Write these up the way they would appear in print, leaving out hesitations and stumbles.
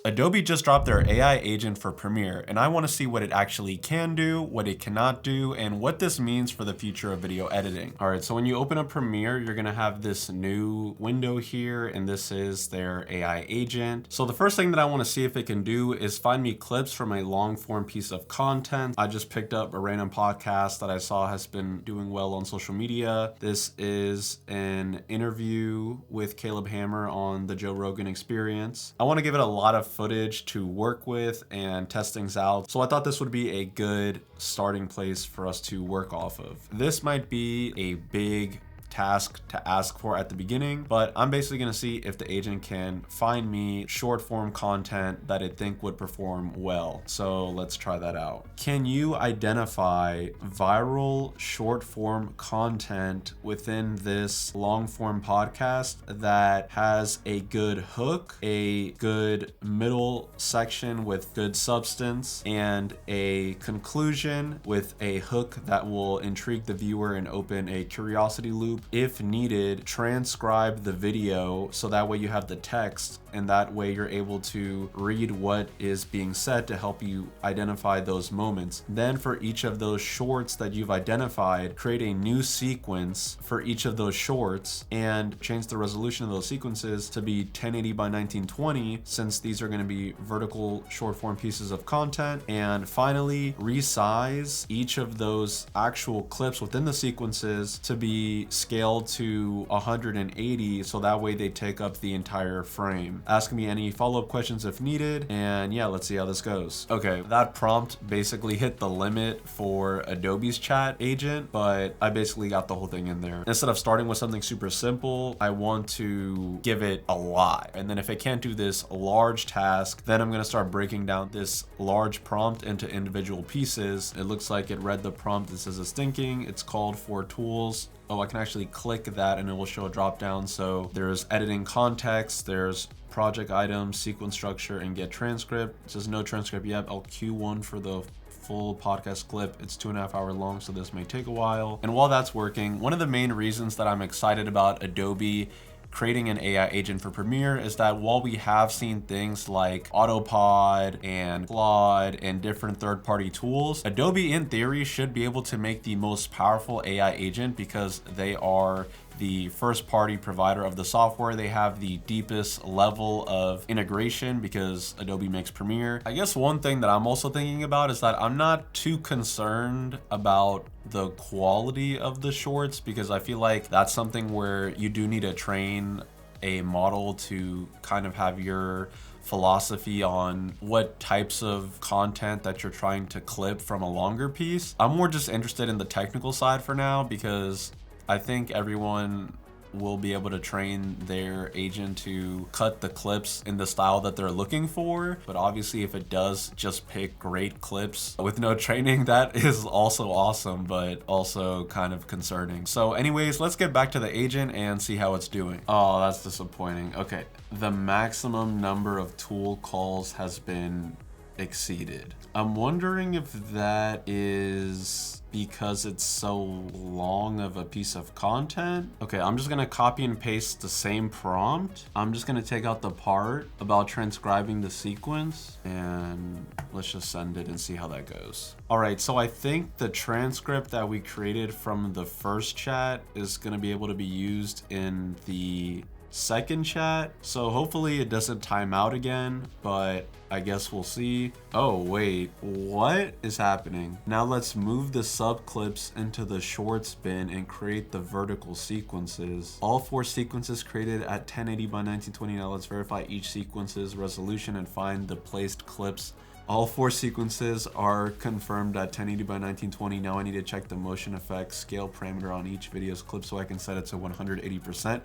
Adobe just dropped their AI agent for Premiere, and I want to see what it actually can do, what it cannot do, and what this means for the future of video editing. All right, so when you open up Premiere, you're gonna have this new window here, and this is their AI agent. So the first thing that I want to see if it can do is find me clips from a long form piece of content. I just picked up a random podcast that I saw has been doing well on social media. This is an interview with Caleb Hammer on the Joe Rogan Experience. I want to give it a lot of footage to work with and test things out. So I thought this would be a good starting place for us to work off of. This might be a big task to ask for at the beginning, but I'm basically gonna see if the agent can find me short form content that it think would perform well. So let's try that out. Can you identify viral short form content within this long form podcast that has a good hook, a good middle section with good substance, and a conclusion with a hook that will intrigue the viewer and open a curiosity loop? If needed, transcribe the video so that way you have the text, and that way you're able to read what is being said to help you identify those moments. Then for each of those shorts that you've identified, create a new sequence for each of those shorts and change the resolution of those sequences to be 1080 by 1920, since these are going to be vertical short form pieces of content. And finally, resize each of those actual clips within the sequences to be scaled to 180, so that way they take up the entire frame. Ask me any follow-up questions if needed, and yeah, let's see how this goes. Okay, that prompt basically hit the limit for Adobe's chat agent, but I basically got the whole thing in there. Instead of starting with something super simple, I want to give it a lot. And then if it can't do this large task, then I'm gonna start breaking down this large prompt into individual pieces. It looks like it read the prompt. It says it's thinking, it's called for tools. Oh, I can actually click that and it will show a drop down. So there's editing context, there's project items, sequence structure, and get transcript. It says no transcript yet. I'll queue one for the full podcast clip. It's 2.5 hours long, so this may take a while. And while that's working, one of the main reasons that I'm excited about Adobe creating an AI agent for Premiere is that while we have seen things like Autopod and Claude and different third-party tools, Adobe in theory should be able to make the most powerful AI agent because they are the first-party provider of the software. They have the deepest level of integration because Adobe makes Premiere. I guess one thing that I'm also thinking about is that I'm not too concerned about the quality of the shorts, because I feel like that's something where you do need to train a model to kind of have your philosophy on what types of content that you're trying to clip from a longer piece. I'm more just interested in the technical side for now, because I think everyone will be able to train their agent to cut the clips in the style that they're looking for. But obviously, if it does just pick great clips with no training, that is also awesome, but also kind of concerning. So anyways, let's get back to the agent and see how it's doing. Oh, that's disappointing. Okay, the maximum number of tool calls has been exceeded. I'm wondering if that is because it's so long of a piece of content. Okay, I'm just gonna copy and paste the same prompt. I'm just gonna take out the part about transcribing the sequence, and let's just send it and see how that goes. All right, so I think the transcript that we created from the first chat is gonna be able to be used in the second chat, so hopefully it doesn't time out again, but I guess we'll see. Oh wait, what is happening? Now let's move the sub clips into the shorts bin and create the vertical sequences. All 4 sequences created at 1080 by 1920. Now let's verify each sequence's resolution and find the placed clips. All 4 sequences are confirmed at 1080 by 1920. Now I need to check the motion effects scale parameter on each video's clip so I can set it to 180%.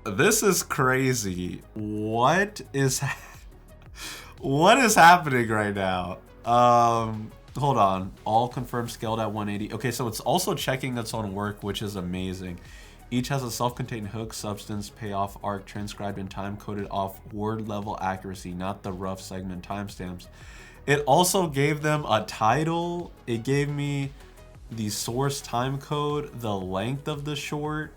This is crazy. What is happening right now? Hold on. All confirmed scaled at 180. Okay, so it's also checking its own work, which is amazing. Each has a self-contained hook, substance, payoff, arc, transcribed and time-coded off word level accuracy, not the rough segment timestamps. It also gave them a title. It gave me the source time code, the length of the short,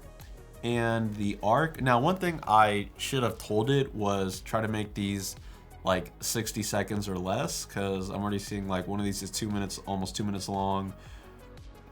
and the arc. Now, one thing I should have told it was try to make these like 60 seconds or less, because I'm already seeing like one of these is 2 minutes, almost 2 minutes long.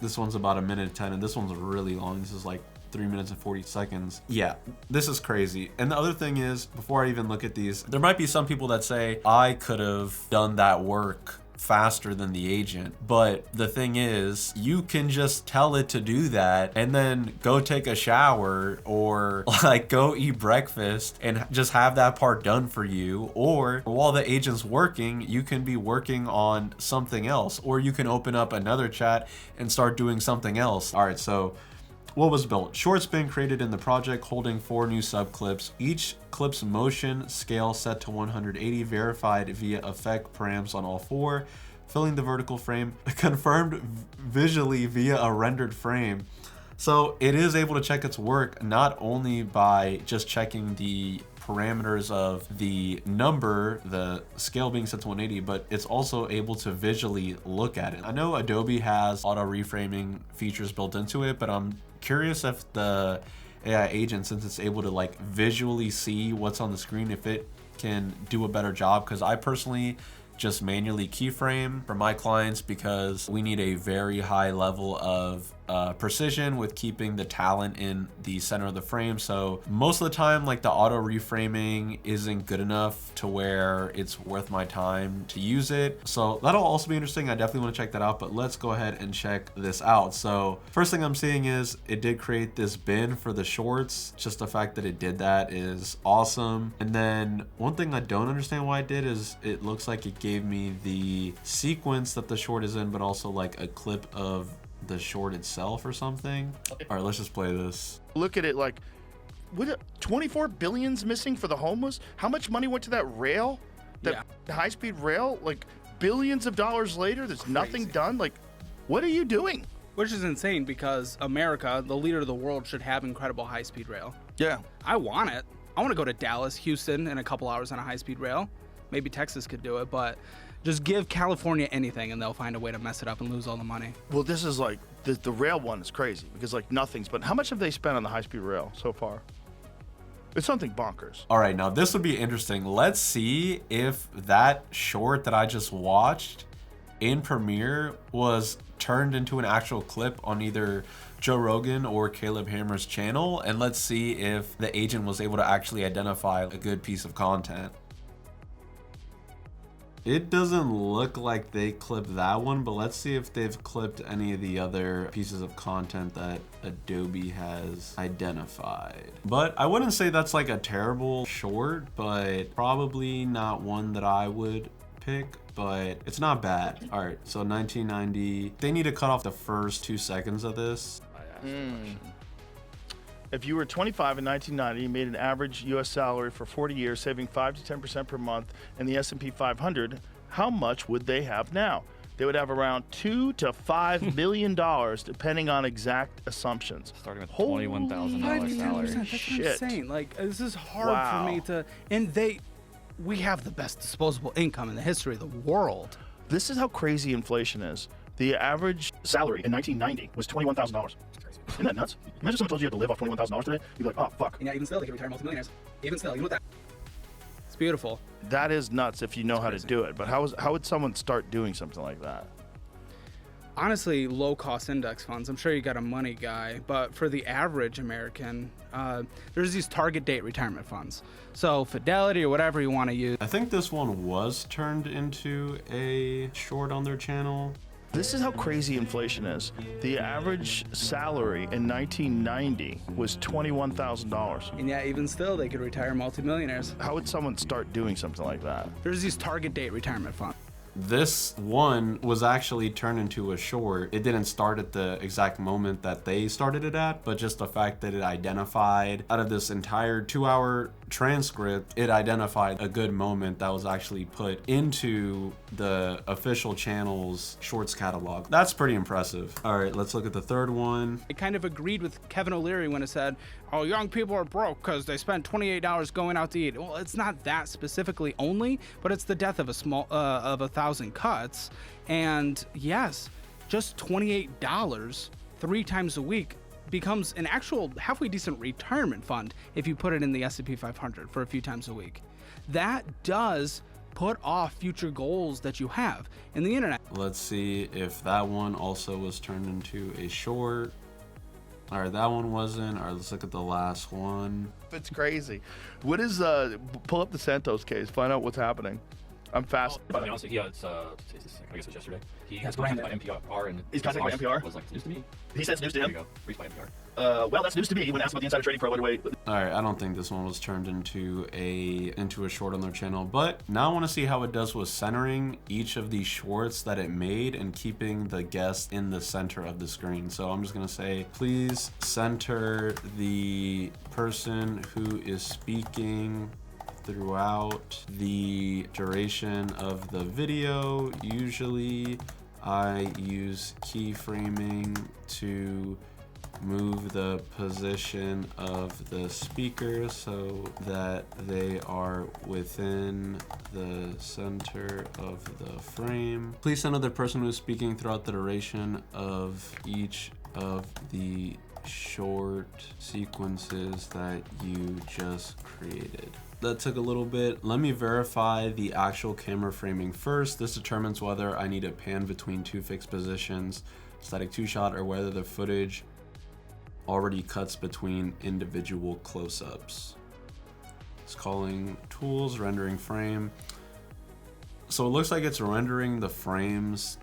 This one's about 1:10, and this one's really long. This is like 3 minutes and 40 seconds. Yeah, this is crazy. And the other thing is, before I even look at these, there might be some people that say, I could have done that work faster than the agent. But the thing is, you can just tell it to do that and then go take a shower or like go eat breakfast and just have that part done for you. Or while the agent's working, you can be working on something else, or you can open up another chat and start doing something else. All right, so what was built? Short's been created in the project, holding 4 new sub-clips. Each clip's motion scale set to 180, verified via effect params on all 4, filling the vertical frame, confirmed visually via a rendered frame. So it is able to check its work not only by just checking the parameters of the number, the scale being set to 180, but it's also able to visually look at it. I know Adobe has auto reframing features built into it, but I'm curious if the AI agent, since it's able to like visually see what's on the screen, if it can do a better job, because I personally just manually keyframe for my clients because we need a very high level of precision with keeping the talent in the center of the frame. So most of the time, like the auto reframing isn't good enough to where it's worth my time to use it. So that'll also be interesting. I definitely want to check that out, but let's go ahead and check this out. So first thing I'm seeing is it did create this bin for the shorts. Just the fact that it did that is awesome. And then one thing I don't understand why it did is it looks like it gave me the sequence that the short is in, but also like a clip of the short itself or something. All right, let's just play this. Look at it, like, what, 24 billion's missing for the homeless? How much money went to that rail? That high-speed rail? Like, billions of dollars later, there's nothing done? Like, what are you doing? Which is insane because America, the leader of the world, should have incredible high-speed rail. Yeah. I want it. I want to go to Dallas, Houston in a couple hours on a high-speed rail. Maybe Texas could do it, but just give California anything and they'll find a way to mess it up and lose all the money. Well, this is like, the rail one is crazy because like nothing's, but how much have they spent on the high-speed rail so far? It's something bonkers. All right, now this would be interesting. Let's see if that short that I just watched in Premiere was turned into an actual clip on either Joe Rogan or Caleb Hammer's channel, and let's see if the agent was able to actually identify a good piece of content. It doesn't look like they clipped that one, but let's see if they've clipped any of the other pieces of content that Adobe has identified. But I wouldn't say that's like a terrible short, but probably not one that I would pick, but it's not bad. All right, so 1990, they need to cut off the first 2 seconds of this. If you were 25 in 1990, you made an average U.S. salary for 40 years, saving 5 to 10% per month in the S&P 500, how much would they have now? They would have around $2 to $5 million, depending on exact assumptions. Starting with $21,000 salary. That's Shit. insane. Like, this is hard for me to, and we have the best disposable income in the history of the world. This is how crazy inflation is. The average salary in 1990 was $21,000. Isn't that nuts? Imagine someone told you you had to live off $21,000 today. You'd be like, oh, fuck. And yeah, even still, they can retire multimillionaires. Even still, even with that. It's beautiful. That is nuts if you know how to do it. But how would someone start doing something like that? Honestly, low-cost index funds. I'm sure you got a money guy, but for the average American, there's these target date retirement funds. So Fidelity or whatever you want to use. I think this one was turned into a short on their channel. This is how crazy inflation is. The average salary in 1990 was $21,000. And yeah, even still, they could retire multimillionaires. How would someone start doing something like that? There's these target date retirement funds. This one was actually turned into a short. It didn't start at the exact moment that they started it at, but just the fact that it identified out of this entire 2-hour transcript, it identified a good moment that was actually put into the official channel's shorts catalog. That's pretty impressive. All right, let's look at the third one. It kind of agreed with Kevin O'Leary when it said, oh, young people are broke because they spent $28 going out to eat. Well, it's not that specifically only, but it's the death of of 1,000 cuts. And yes, just $28 3 times a week becomes an actual halfway decent retirement fund if you put it in the S&P 500 for a few times a week. That does put off future goals that you have in the internet. Let's see if that one also was turned into a short. All right, that one wasn't. All right, let's look at the last one. It's crazy. What is pull up the Santos case, find out what's happening. I'm fast. To be honest with you, it's I guess it's yesterday. He has contacted by NPR and He's contacted by NPR? was like, it's news to me. He says news to There him. you go. Reached by NPR. Well, that's news to me when asked about the insider trading pro. Wait. All right, I don't think this one was turned into a short on their channel, but now I want to see how it does with centering each of these shorts that it made and keeping the guest in the center of the screen. So I'm just gonna say, please center the person who is speaking throughout the duration of the video. Usually I use keyframing to move the position of the speaker so that they are within the center of the frame. Please center the person who is speaking throughout the duration of each of the short sequences that you just created. That took a little bit. Let me verify the actual camera framing first. This determines whether I need to pan between two fixed positions, static two shot, or whether the footage already cuts between individual close-ups. It's calling tools, rendering frame. So it looks like it's rendering the frames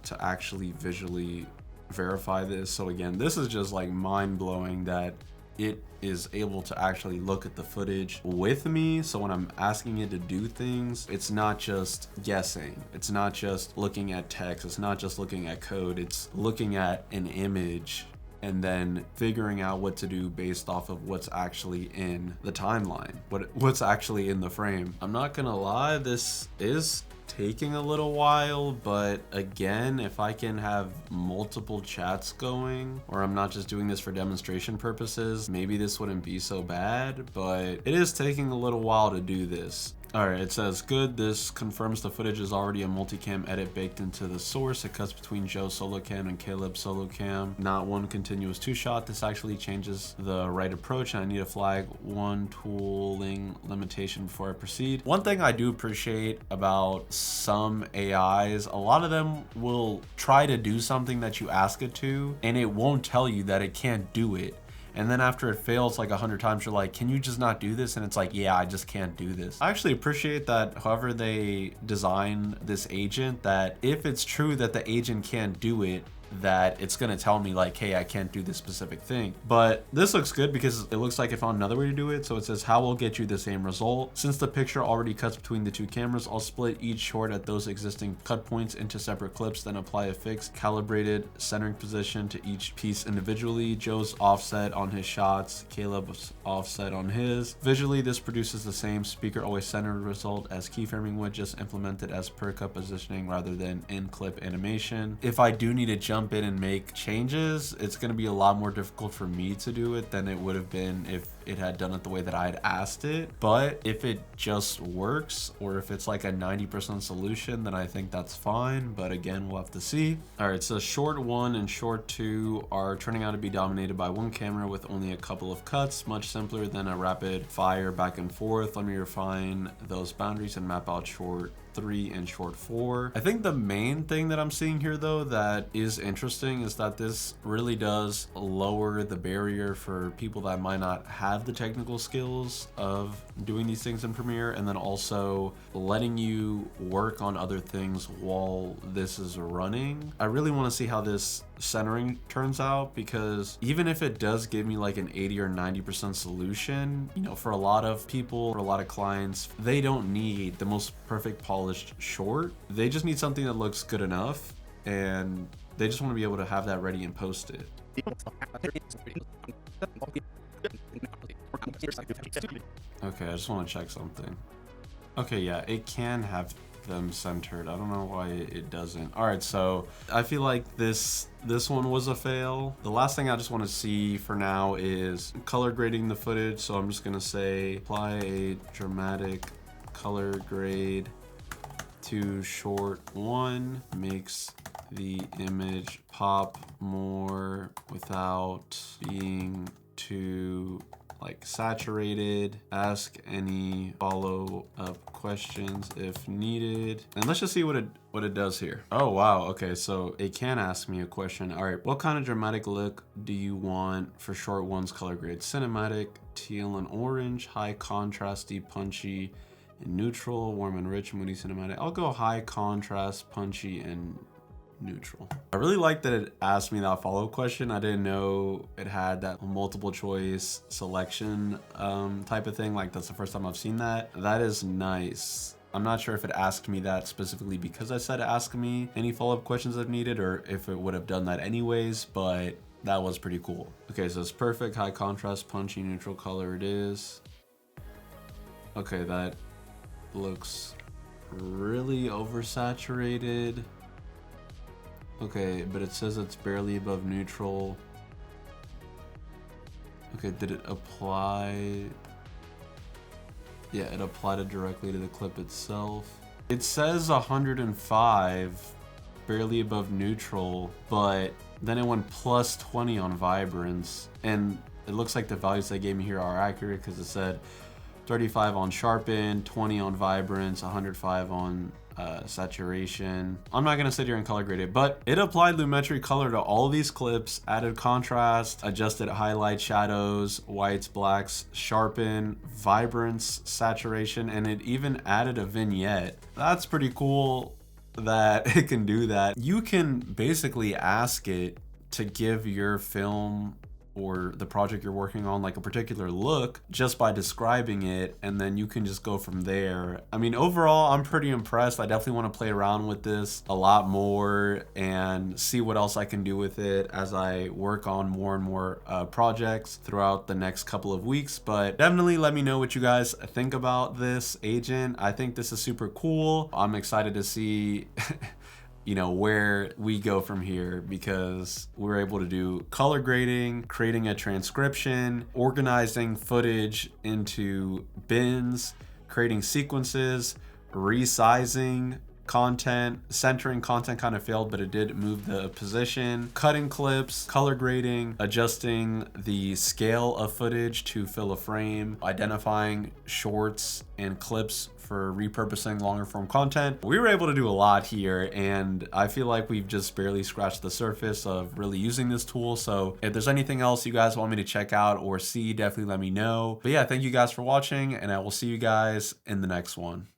to actually visually verify this. So again, this is just like mind-blowing that it is able to actually look at the footage with me. So when I'm asking it to do things, it's not just guessing. It's not just looking at text. It's not just looking at code. It's looking at an image and then figuring out what to do based off of what's actually in the timeline, what's actually in the frame. I'm not gonna lie, this is taking a little while, but again, if I can have multiple chats going, or I'm not just doing this for demonstration purposes, maybe this wouldn't be so bad, but it is taking a little while to do this. All right, it says, good, this confirms the footage is already a multicam edit baked into the source. It cuts between Joe's solo cam and Caleb's solo cam, not one continuous two shot. This actually changes the right approach, and I need to flag one tooling limitation before I proceed. One thing I do appreciate about some AIs, a lot of them will try to do something that you ask it to, and it won't tell you that it can't do it. And then after it fails like 100 times, you're like, can you just not do this? And it's like, yeah, I just can't do this. I actually appreciate that however they design this agent, that if it's true that the agent can't do it, that it's gonna tell me like, hey, I can't do this specific thing. But this looks good because it looks like I found another way to do it. So it says, how will get you the same result? Since the picture already cuts between the two cameras, I'll split each short at those existing cut points into separate clips, then apply a fixed calibrated centering position to each piece individually. Joe's offset on his shots, Caleb's offset on his. Visually, this produces the same speaker always centered result as keyframing would, just implemented as per cut positioning rather than in clip animation. If I do need to jump in and make changes, it's going to be a lot more difficult for me to do it than it would have been if it had done it the way that I had asked it. But if it just works, or if it's like a 90% solution, then I think that's fine. But again, we'll have to see. All right, so short 1 and short 2 are turning out to be dominated by one camera with only a couple of cuts, much simpler than a rapid fire back and forth. Let me refine those boundaries and map out short 3 and short 4. I think the main thing that I'm seeing here though that is interesting is that this really does lower the barrier for people that might not have the technical skills of doing these things in Premiere, and then also letting you work on other things while this is running. I really want to see how this centering turns out, because even if it does give me like an 80 or 90% solution, you know, for a lot of people, for a lot of clients, they don't need the most perfect polished short. They just need something that looks good enough, and they just want to be able to have that ready and post it. Okay, I just want to check something. Okay, yeah, it can have them centered. I don't know why it doesn't. All right, so I feel like this one was a fail. The last thing I just want to see for now is color grading the footage. So I'm just gonna say apply a dramatic color grade to short 1, makes the image pop more without being too like saturated, ask any follow-up questions if needed. And let's just see what it does here. Oh, wow. Okay, so it can ask me a question. All right, what kind of dramatic look do you want for short ones color grade? Cinematic, teal and orange, high contrasty, punchy, and neutral, warm and rich, moody, cinematic. I'll go high contrast, punchy, and neutral. I really like that it asked me that follow-up question. I didn't know it had that multiple choice selection type of thing. Like, that's the first time I've seen that. That is nice. I'm not sure if it asked me that specifically because I said ask me any follow-up questions if needed, or if it would have done that anyways, but that was pretty cool. Okay, so it's perfect, high contrast, punchy, neutral color it is. Okay, that looks really oversaturated. Okay, but it says it's barely above neutral. Okay, did it apply? Yeah, it applied it directly to the clip itself. It says 105, barely above neutral, but then it went plus 20 on vibrance. And it looks like the values they gave me here are accurate because it said 35 on sharpen, 20 on vibrance, 105 on saturation. I'm not gonna sit here and color grade it, but it applied lumetri color to all these clips, added contrast, adjusted highlight, shadows, whites, blacks, sharpen, vibrance, saturation, and it even added a vignette. That's pretty cool that it can do that. You can basically ask it to give your film or the project you're working on like a particular look just by describing it, and then you can just go from there. I mean, overall, I'm pretty impressed. I definitely want to play around with this a lot more and see what else I can do with it as I work on more and more projects throughout the next couple of weeks. But definitely let me know what you guys think about this agent. I think this is super cool. I'm excited to see you know, where we go from here, because we're able to do color grading, creating a transcription, organizing footage into bins, creating sequences, resizing content, centering content kind of failed, but it did move the position, cutting clips, color grading, adjusting the scale of footage to fill a frame, identifying shorts and clips for repurposing longer form content. We were able to do a lot here, and I feel like we've just barely scratched the surface of really using this tool. So if there's anything else you guys want me to check out or see, definitely let me know. But yeah, thank you guys for watching, and I will see you guys in the next one.